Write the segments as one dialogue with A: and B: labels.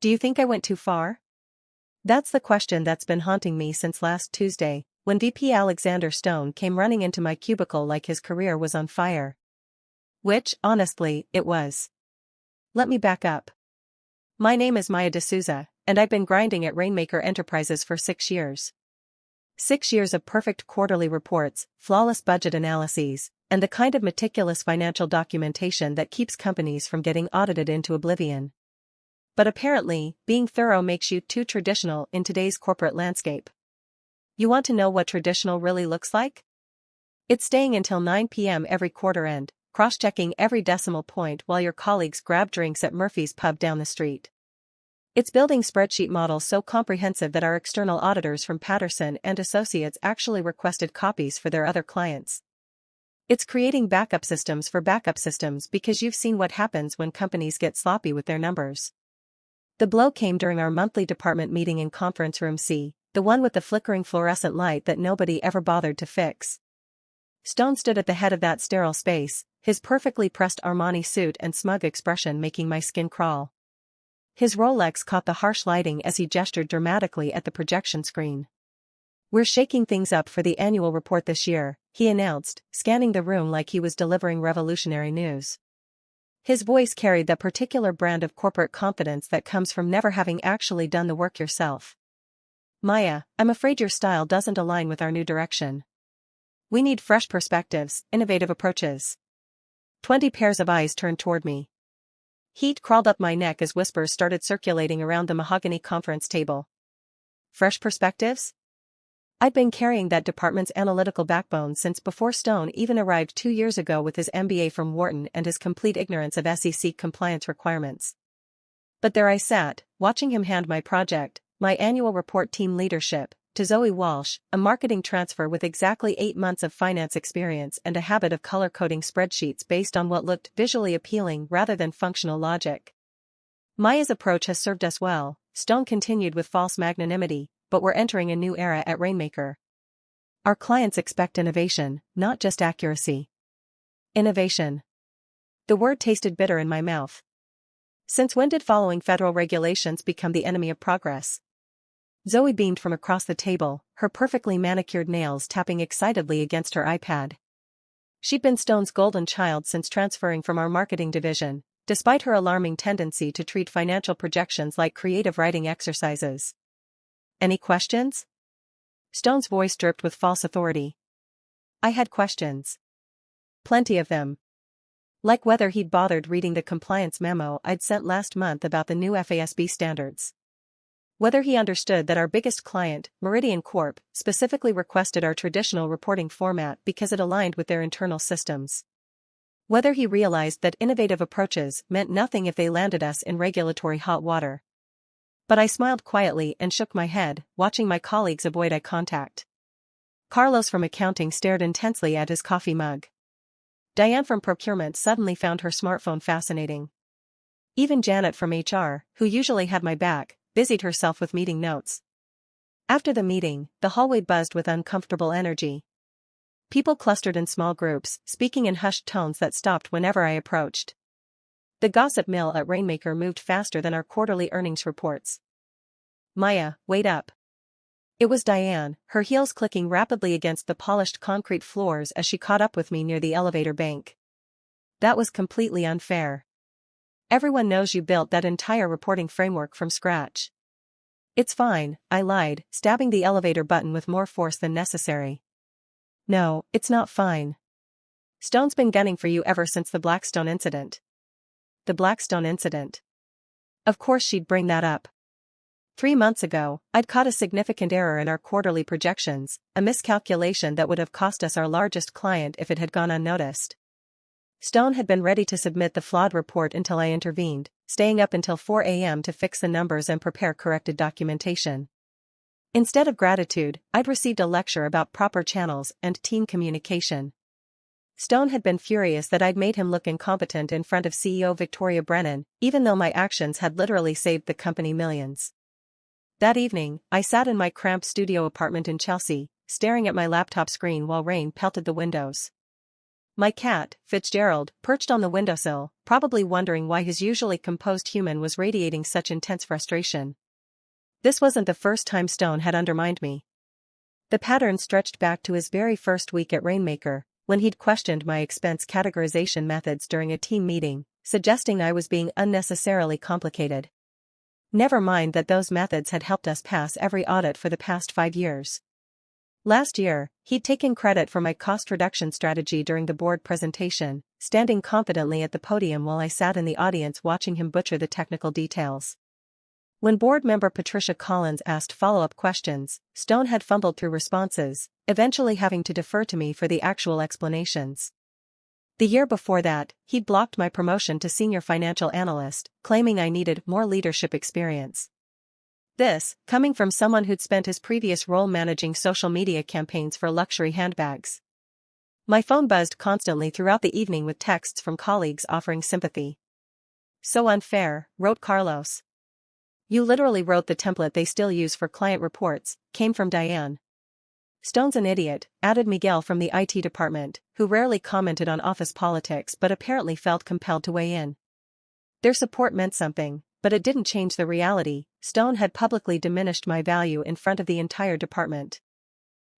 A: Do you think I went too far? That's the question that's been haunting me since last Tuesday, when VP Alexander Stone came running into my cubicle like his career was on fire. Which, honestly, it was. Let me back up. My name is Maya D'Souza, and I've been grinding at RainMaker Enterprises for 6 years. 6 years of perfect quarterly reports, flawless budget analyses, and the kind of meticulous financial documentation that keeps companies from getting audited into oblivion. But apparently, being thorough makes you too traditional in today's corporate landscape. You want to know what traditional really looks like? It's staying until 9 p.m. every quarter end, cross-checking every decimal point while your colleagues grab drinks at Murphy's pub down the street. It's building spreadsheet models so comprehensive that our external auditors from Patterson and Associates actually requested copies for their other clients. It's creating backup systems for backup systems because you've seen what happens when companies get sloppy with their numbers. The blow came during our monthly department meeting in Conference Room C, the one with the flickering fluorescent light that nobody ever bothered to fix. Stone stood at the head of that sterile space, his perfectly pressed Armani suit and smug expression making my skin crawl. His Rolex caught the harsh lighting as he gestured dramatically at the projection screen. "We're shaking things up for the annual report this year," he announced, scanning the room like he was delivering revolutionary news. His voice carried that particular brand of corporate confidence that comes from never having actually done the work yourself. "Maya, I'm afraid your style doesn't align with our new direction. We need fresh perspectives, innovative approaches." 20 pairs of eyes turned toward me. Heat crawled up my neck as whispers started circulating around the mahogany conference table. Fresh perspectives? I'd been carrying that department's analytical backbone since before Stone even arrived 2 years ago with his MBA from Wharton and his complete ignorance of SEC compliance requirements. But there I sat, watching him hand my project, my annual report team leadership, to Zoe Walsh, a marketing transfer with exactly 8 months of finance experience and a habit of color-coding spreadsheets based on what looked visually appealing rather than functional logic. Maya's approach has served us well, Stone continued with false magnanimity, but we're entering a new era at RainMaker. Our clients expect innovation, not just accuracy. Innovation. The word tasted bitter in my mouth. Since when did following federal regulations become the enemy of progress? Zoe beamed from across the table, her perfectly manicured nails tapping excitedly against her iPad. She'd been Stone's golden child since transferring from our marketing division, despite her alarming tendency to treat financial projections like creative writing exercises. "Any questions?" Stone's voice dripped with false authority. I had questions. Plenty of them. Like whether he'd bothered reading the compliance memo I'd sent last month about the new FASB standards. Whether he understood that our biggest client, Meridian Corp., specifically requested our traditional reporting format because it aligned with their internal systems. Whether he realized that innovative approaches meant nothing if they landed us in regulatory hot water. But I smiled quietly and shook my head, watching my colleagues avoid eye contact. Carlos from accounting stared intensely at his coffee mug. Diane from procurement suddenly found her smartphone fascinating. Even Janet from HR, who usually had my back, busied herself with meeting notes. After the meeting, the hallway buzzed with uncomfortable energy. People clustered in small groups, speaking in hushed tones that stopped whenever I approached. The gossip mill at RainMaker moved faster than our quarterly earnings reports. "Maya, wait up." It was Diane, her heels clicking rapidly against the polished concrete floors as she caught up with me near the elevator bank. "That was completely unfair. Everyone knows you built that entire reporting framework from scratch." "It's fine," I lied, stabbing the elevator button with more force than necessary. "No, it's not fine. Stone's been gunning for you ever since the Blackstone incident." The Blackstone incident. Of course she'd bring that up. 3 months ago, I'd caught a significant error in our quarterly projections, a miscalculation that would have cost us our largest client if it had gone unnoticed. Stone had been ready to submit the flawed report until I intervened, staying up until 4 a.m. to fix the numbers and prepare corrected documentation. Instead of gratitude, I'd received a lecture about proper channels and team communication. Stone had been furious that I'd made him look incompetent in front of CEO Victoria Brennan, even though my actions had literally saved the company millions. That evening, I sat in my cramped studio apartment in Chelsea, staring at my laptop screen while rain pelted the windows. My cat, Fitzgerald, perched on the windowsill, probably wondering why his usually composed human was radiating such intense frustration. This wasn't the first time Stone had undermined me. The pattern stretched back to his very first week at RainMaker, when he'd questioned my expense categorization methods during a team meeting, suggesting I was being unnecessarily complicated. Never mind that those methods had helped us pass every audit for the past 5 years. Last year, he'd taken credit for my cost reduction strategy during the board presentation, standing confidently at the podium while I sat in the audience watching him butcher the technical details. When board member Patricia Collins asked follow-up questions, Stone had fumbled through responses, eventually having to defer to me for the actual explanations. The year before that, he'd blocked my promotion to senior financial analyst, claiming I needed more leadership experience. This, coming from someone who'd spent his previous role managing social media campaigns for luxury handbags. My phone buzzed constantly throughout the evening with texts from colleagues offering sympathy. "So unfair," wrote Carlos. "You literally wrote the template they still use for client reports," came from Diane. "Stone's an idiot," added Miguel from the IT department, who rarely commented on office politics but apparently felt compelled to weigh in. Their support meant something, but it didn't change the reality: Stone had publicly diminished my value in front of the entire department.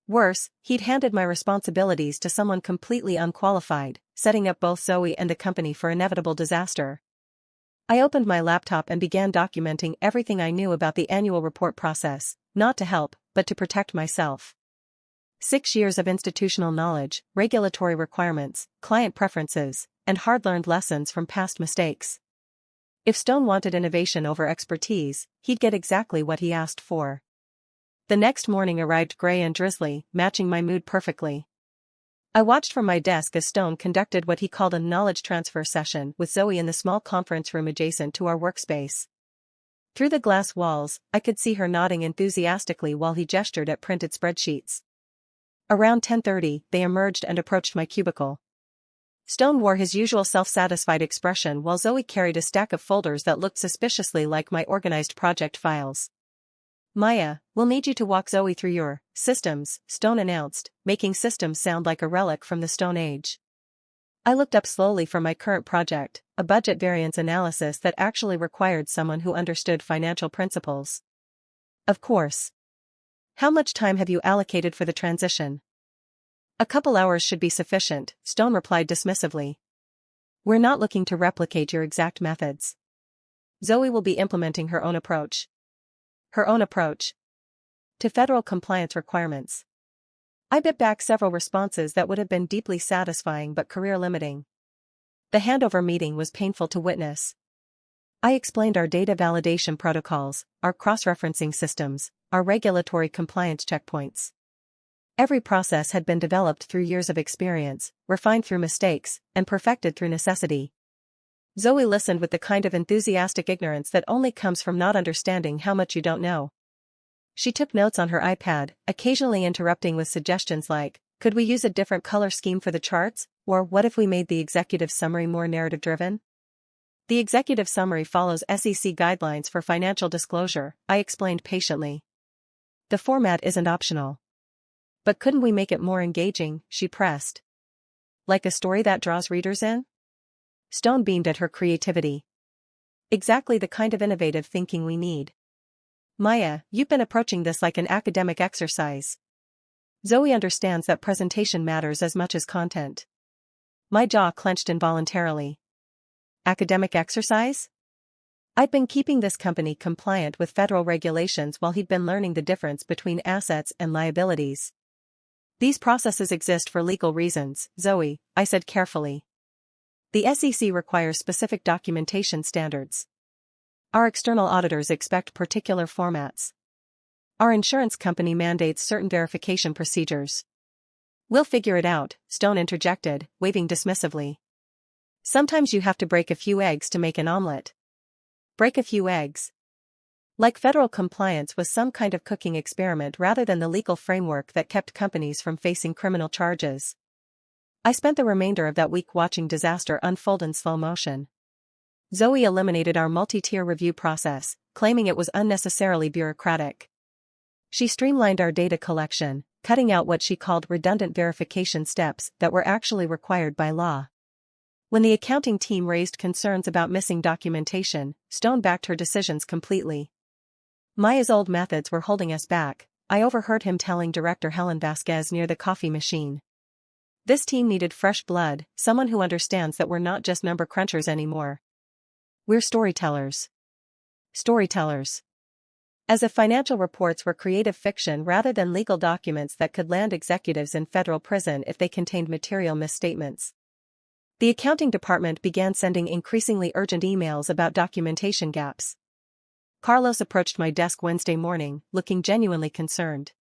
A: Worse, he'd handed my responsibilities to someone completely unqualified, setting up both Zoe and the company for inevitable disaster. I opened my laptop and began documenting everything I knew about the annual report process, not to help, but to protect myself. 6 years of institutional knowledge, regulatory requirements, client preferences, and hard-learned lessons from past mistakes. If Stone wanted innovation over expertise, he'd get exactly what he asked for. The next morning arrived gray and drizzly, matching my mood perfectly. I watched from my desk as Stone conducted what he called a knowledge transfer session with Zoe in the small conference room adjacent to our workspace. Through the glass walls, I could see her nodding enthusiastically while he gestured at printed spreadsheets. Around 10:30, they emerged and approached my cubicle. Stone wore his usual self-satisfied expression while Zoe carried a stack of folders that looked suspiciously like my organized project files. "Maya, we'll need you to walk Zoe through your systems," Stone announced, making systems sound like a relic from the Stone Age. I looked up slowly from my current project, a budget variance analysis that actually required someone who understood financial principles. "Of course. How much time have you allocated for the transition?" "A couple hours should be sufficient," Stone replied dismissively. "We're not looking to replicate your exact methods. Zoe will be implementing her own approach." Her own approach to federal compliance requirements. I bit back several responses that would have been deeply satisfying but career-limiting. The handover meeting was painful to witness. I explained our data validation protocols, our cross-referencing systems, our regulatory compliance checkpoints. Every process had been developed through years of experience, refined through mistakes, and perfected through necessity. Zoe listened with the kind of enthusiastic ignorance that only comes from not understanding how much you don't know. She took notes on her iPad, occasionally interrupting with suggestions like, "Could we use a different color scheme for the charts?" Or "What if we made the executive summary more narrative-driven?" "The executive summary follows SEC guidelines for financial disclosure," I explained patiently. "The format isn't optional." "But couldn't we make it more engaging?" she pressed. "Like a story that draws readers in?" Stone beamed at her creativity. "Exactly the kind of innovative thinking we need. Maya, you've been approaching this like an academic exercise. Zoe understands that presentation matters as much as content." My jaw clenched involuntarily. Academic exercise? I'd been keeping this company compliant with federal regulations while he'd been learning the difference between assets and liabilities. "These processes exist for legal reasons, Zoe," I said carefully. "The SEC requires specific documentation standards. Our external auditors expect particular formats. Our insurance company mandates certain verification procedures." "We'll figure it out," Stone interjected, waving dismissively. "Sometimes you have to break a few eggs to make an omelet." Break a few eggs. Like federal compliance was some kind of cooking experiment rather than the legal framework that kept companies from facing criminal charges. I spent the remainder of that week watching disaster unfold in slow motion. Zoe eliminated our multi-tier review process, claiming it was unnecessarily bureaucratic. She streamlined our data collection, cutting out what she called redundant verification steps that were actually required by law. When the accounting team raised concerns about missing documentation, Stone backed her decisions completely. Maya's old methods were holding us back, I overheard him telling Director Helen Vasquez near the coffee machine. This team needed fresh blood, someone who understands that we're not just number crunchers anymore. We're storytellers. Storytellers. As if financial reports were creative fiction rather than legal documents that could land executives in federal prison if they contained material misstatements. The accounting department began sending increasingly urgent emails about documentation gaps. Carlos approached my desk Wednesday morning, looking genuinely concerned.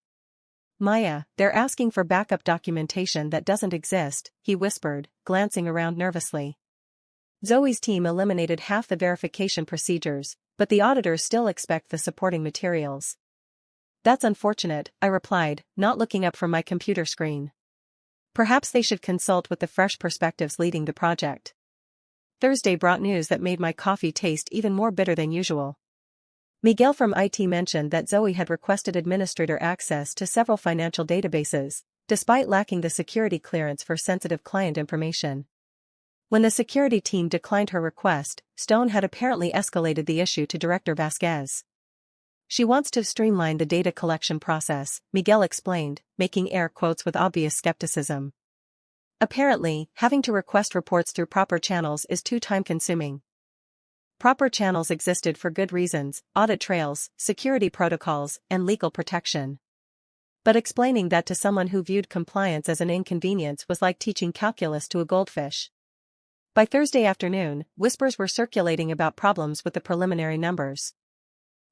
A: "Maya, they're asking for backup documentation that doesn't exist," he whispered, glancing around nervously. Zoe's team eliminated half the verification procedures, but the auditors still expect the supporting materials. "That's unfortunate," I replied, not looking up from my computer screen. Perhaps they should consult with the fresh perspectives leading the project. Thursday brought news that made my coffee taste even more bitter than usual. Miguel from IT mentioned that Zoe had requested administrator access to several financial databases, despite lacking the security clearance for sensitive client information. When the security team declined her request, Stone had apparently escalated the issue to Director Vasquez. "She wants to streamline the data collection process," Miguel explained, making air quotes with obvious skepticism. Apparently, having to request reports through proper channels is too time-consuming. Proper channels existed for good reasons: audit trails, security protocols, and legal protection. But explaining that to someone who viewed compliance as an inconvenience was like teaching calculus to a goldfish. By Thursday afternoon, whispers were circulating about problems with the preliminary numbers.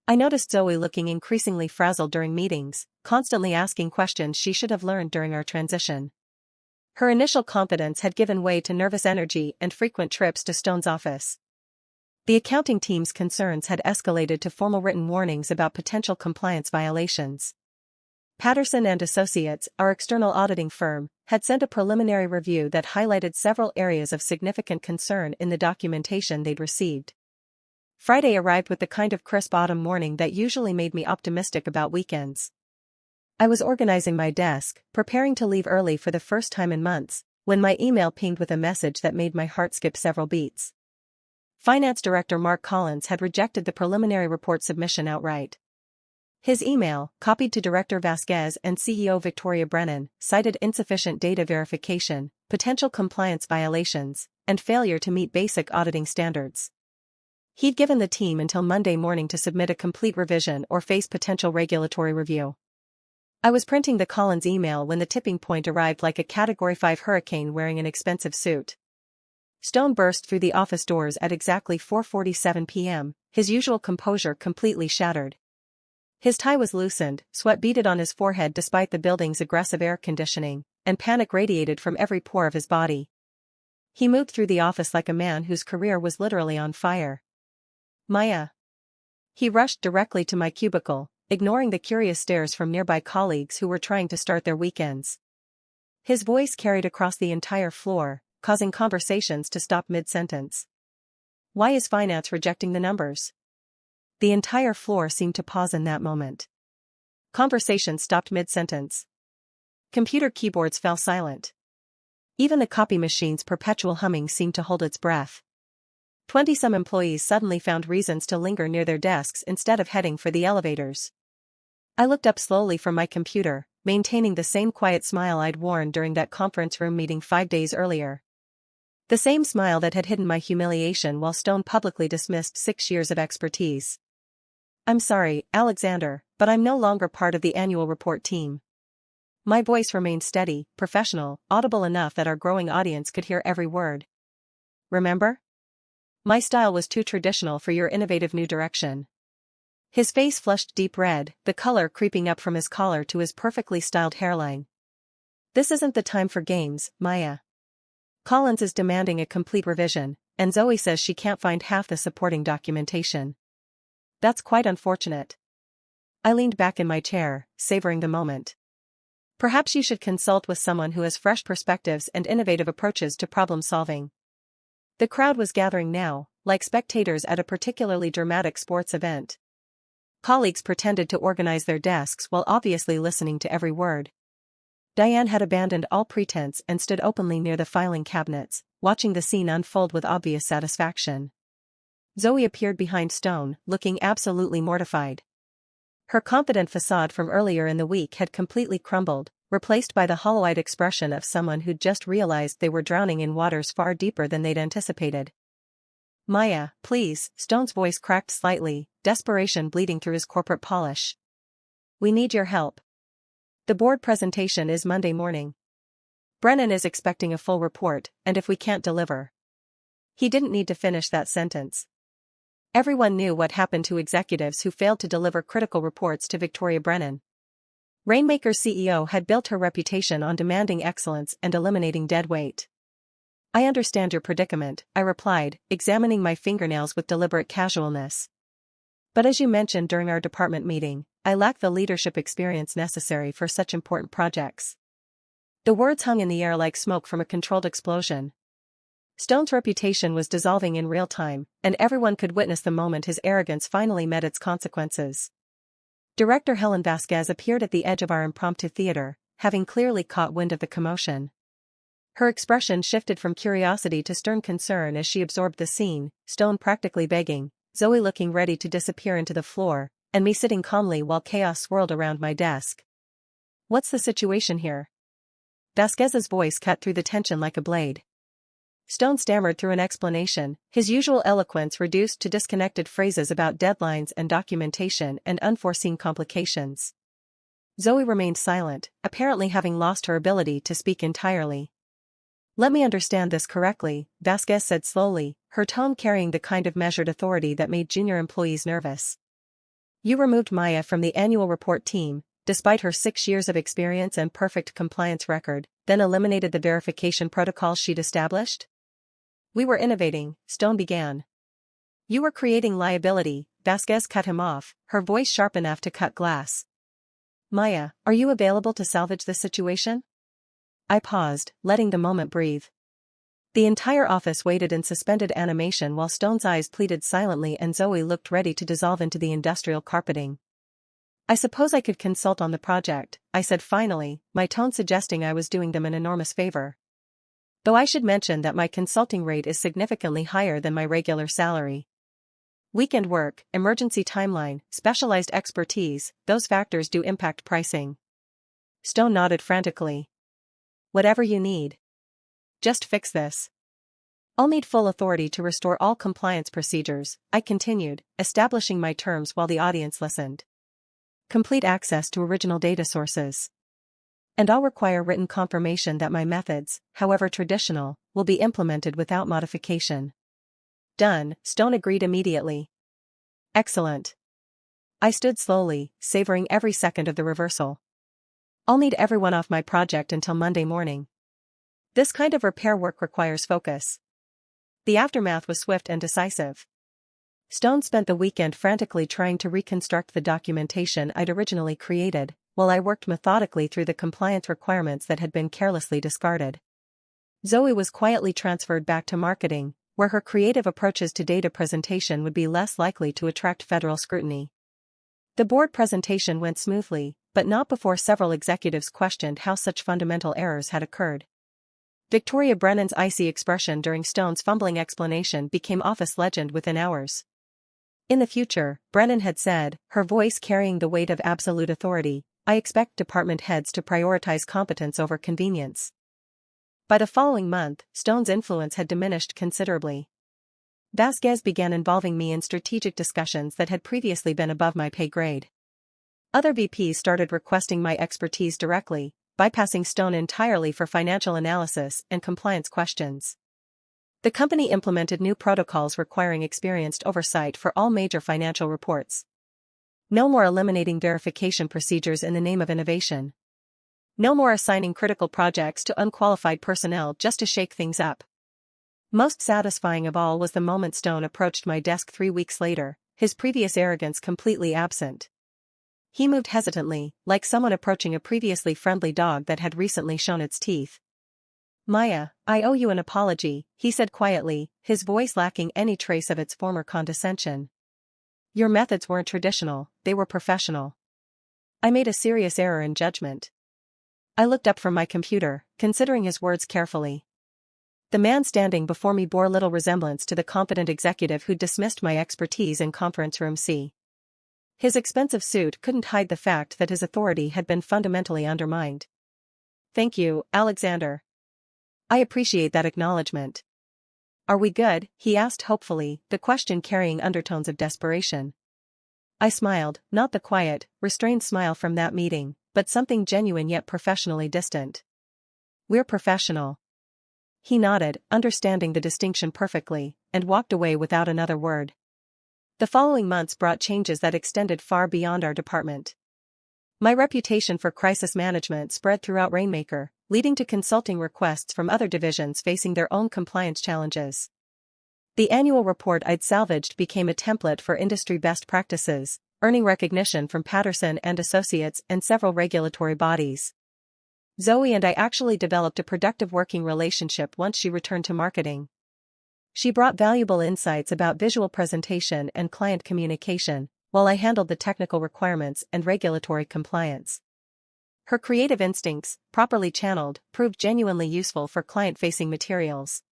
A: I noticed Zoe looking increasingly frazzled during meetings, constantly asking questions she should have learned during our transition. Her initial confidence had given way to nervous energy and frequent trips to Stone's office. The accounting team's concerns had escalated to formal written warnings about potential compliance violations. Patterson and Associates, our external auditing firm, had sent a preliminary review that highlighted several areas of significant concern in the documentation they'd received. Friday arrived with the kind of crisp autumn morning that usually made me optimistic about weekends. I was organizing my desk, preparing to leave early for the first time in months, when my email pinged with a message that made my heart skip several beats. Finance Director Mark Collins had rejected the preliminary report submission outright. His email, copied to Director Vasquez and CEO Victoria Brennan, cited insufficient data verification, potential compliance violations, and failure to meet basic auditing standards. He'd given the team until Monday morning to submit a complete revision or face potential regulatory review. I was printing the Collins email when the tipping point arrived like a Category 5 hurricane wearing an expensive suit. Stone burst through the office doors at exactly 4:47 p.m., his usual composure completely shattered. His tie was loosened, sweat beaded on his forehead despite the building's aggressive air conditioning, and panic radiated from every pore of his body. He moved through the office like a man whose career was literally on fire. "Maya." He rushed directly to my cubicle, ignoring the curious stares from nearby colleagues who were trying to start their weekends. His voice carried across the entire floor, causing conversations to stop mid-sentence. "Why is finance rejecting the numbers?" The entire floor seemed to pause in that moment. Conversation stopped mid-sentence. Computer keyboards fell silent. Even the copy machine's perpetual humming seemed to hold its breath. 20-some employees suddenly found reasons to linger near their desks instead of heading for the elevators. I looked up slowly from my computer, maintaining the same quiet smile I'd worn during that conference room meeting 5 days earlier. The same smile that had hidden my humiliation while Stone publicly dismissed 6 years of expertise. "I'm sorry, Alexander, but I'm no longer part of the annual report team." My voice remained steady, professional, audible enough that our growing audience could hear every word. "Remember? My style was too traditional for your innovative new direction." His face flushed deep red, the color creeping up from his collar to his perfectly styled hairline. "This isn't the time for games, Maya. Collins is demanding a complete revision, and Zoe says she can't find half the supporting documentation. That's quite unfortunate." I leaned back in my chair, savoring the moment. Perhaps you should consult with someone who has fresh perspectives and innovative approaches to problem solving. The crowd was gathering now, like spectators at a particularly dramatic sports event. Colleagues pretended to organize their desks while obviously listening to every word. Diane had abandoned all pretense and stood openly near the filing cabinets, watching the scene unfold with obvious satisfaction. Zoe appeared behind Stone, looking absolutely mortified. Her confident facade from earlier in the week had completely crumbled, replaced by the hollow-eyed expression of someone who'd just realized they were drowning in waters far deeper than they'd anticipated. "Maya, please," Stone's voice cracked slightly, desperation bleeding through his corporate polish. "We need your help. The board presentation is Monday morning. Brennan is expecting a full report, and if we can't deliver..." He didn't need to finish that sentence. Everyone knew what happened to executives who failed to deliver critical reports to Victoria Brennan. RainMaker's CEO had built her reputation on demanding excellence and eliminating dead weight. "I understand your predicament," I replied, examining my fingernails with deliberate casualness. "But as you mentioned during our department meeting, I lack the leadership experience necessary for such important projects." The words hung in the air like smoke from a controlled explosion. Stone's reputation was dissolving in real time, and everyone could witness the moment his arrogance finally met its consequences. Director Helen Vasquez appeared at the edge of our impromptu theater, having clearly caught wind of the commotion. Her expression shifted from curiosity to stern concern as she absorbed the scene, Stone practically begging, Zoe looking ready to disappear into the floor, and me sitting calmly while chaos swirled around my desk. "What's the situation here?" Vasquez's voice cut through the tension like a blade. Stone stammered through an explanation, his usual eloquence reduced to disconnected phrases about deadlines and documentation and unforeseen complications. Zoe remained silent, apparently having lost her ability to speak entirely. "Let me understand this correctly," Vasquez said slowly, her tone carrying the kind of measured authority that made junior employees nervous. "You removed Maya from the annual report team, despite her 6 years of experience and perfect compliance record, then eliminated the verification protocols she'd established?" "We were innovating," Stone began. "You were creating liability," Vasquez cut him off, her voice sharp enough to cut glass. "Maya, are you available to salvage this situation?" I paused, letting the moment breathe. The entire office waited in suspended animation while Stone's eyes pleaded silently and Zoe looked ready to dissolve into the industrial carpeting. "I suppose I could consult on the project," I said finally, my tone suggesting I was doing them an enormous favor. "Though I should mention that my consulting rate is significantly higher than my regular salary. Weekend work, emergency timeline, specialized expertise, those factors do impact pricing." Stone nodded frantically. "Whatever you need. Just fix this." "I'll need full authority to restore all compliance procedures," I continued, establishing my terms while the audience listened. "Complete access to original data sources. And I'll require written confirmation that my methods, however traditional, will be implemented without modification." "Done," Stone agreed immediately. "Excellent." I stood slowly, savoring every second of the reversal. "I'll need everyone off my project until Monday morning. This kind of repair work requires focus." The aftermath was swift and decisive. Stone spent the weekend frantically trying to reconstruct the documentation I'd originally created, while I worked methodically through the compliance requirements that had been carelessly discarded. Zoe was quietly transferred back to marketing, where her creative approaches to data presentation would be less likely to attract federal scrutiny. The board presentation went smoothly, but not before several executives questioned how such fundamental errors had occurred. Victoria Brennan's icy expression during Stone's fumbling explanation became office legend within hours. "In the future," Brennan had said, her voice carrying the weight of absolute authority, "I expect department heads to prioritize competence over convenience." By the following month, Stone's influence had diminished considerably. Vasquez began involving me in strategic discussions that had previously been above my pay grade. Other VPs started requesting my expertise directly, bypassing Stone entirely for financial analysis and compliance questions. The company implemented new protocols requiring experienced oversight for all major financial reports. No more eliminating verification procedures in the name of innovation. No more assigning critical projects to unqualified personnel just to shake things up. Most satisfying of all was the moment Stone approached my desk 3 weeks later, his previous arrogance completely absent. He moved hesitantly, like someone approaching a previously friendly dog that had recently shown its teeth. "Maya, I owe you an apology," he said quietly, his voice lacking any trace of its former condescension. "Your methods weren't traditional, they were professional. I made a serious error in judgment." I looked up from my computer, considering his words carefully. The man standing before me bore little resemblance to the competent executive who dismissed my expertise in Conference Room C. His expensive suit couldn't hide the fact that his authority had been fundamentally undermined. "Thank you, Alexander. I appreciate that acknowledgement. Are we good?" he asked hopefully, the question carrying undertones of desperation. I smiled, not the quiet, restrained smile from that meeting, but something genuine yet professionally distant. "We're professional." He nodded, understanding the distinction perfectly, and walked away without another word. The following months brought changes that extended far beyond our department. My reputation for crisis management spread throughout RainMaker, leading to consulting requests from other divisions facing their own compliance challenges. The annual report I'd salvaged became a template for industry best practices, earning recognition from Patterson and Associates and several regulatory bodies. Zoe and I actually developed a productive working relationship once she returned to marketing. She brought valuable insights about visual presentation and client communication, while I handled the technical requirements and regulatory compliance. Her creative instincts, properly channeled, proved genuinely useful for client-facing materials.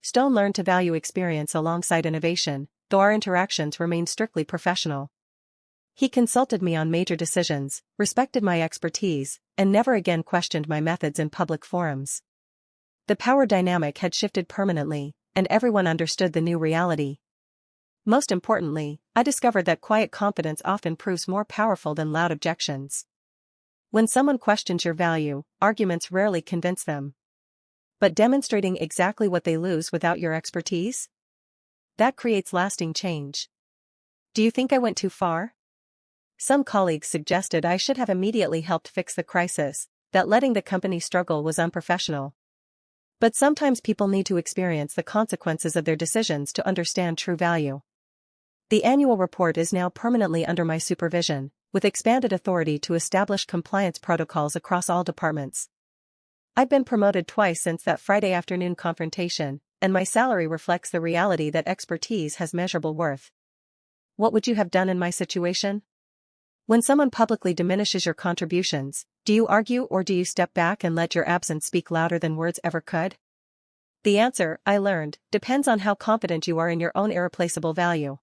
A: Stone learned to value experience alongside innovation, though our interactions remained strictly professional. He consulted me on major decisions, respected my expertise, and never again questioned my methods in public forums. The power dynamic had shifted permanently, and everyone understood the new reality. Most importantly, I discovered that quiet confidence often proves more powerful than loud objections. When someone questions your value, arguments rarely convince them. But demonstrating exactly what they lose without your expertise? That creates lasting change. Do you think I went too far? Some colleagues suggested I should have immediately helped fix the crisis, that letting the company struggle was unprofessional. But sometimes people need to experience the consequences of their decisions to understand true value. The annual report is now permanently under my supervision, with expanded authority to establish compliance protocols across all departments. I've been promoted twice since that Friday afternoon confrontation, and my salary reflects the reality that expertise has measurable worth. What would you have done in my situation? When someone publicly diminishes your contributions, do you argue or do you step back and let your absence speak louder than words ever could? The answer, I learned, depends on how confident you are in your own irreplaceable value.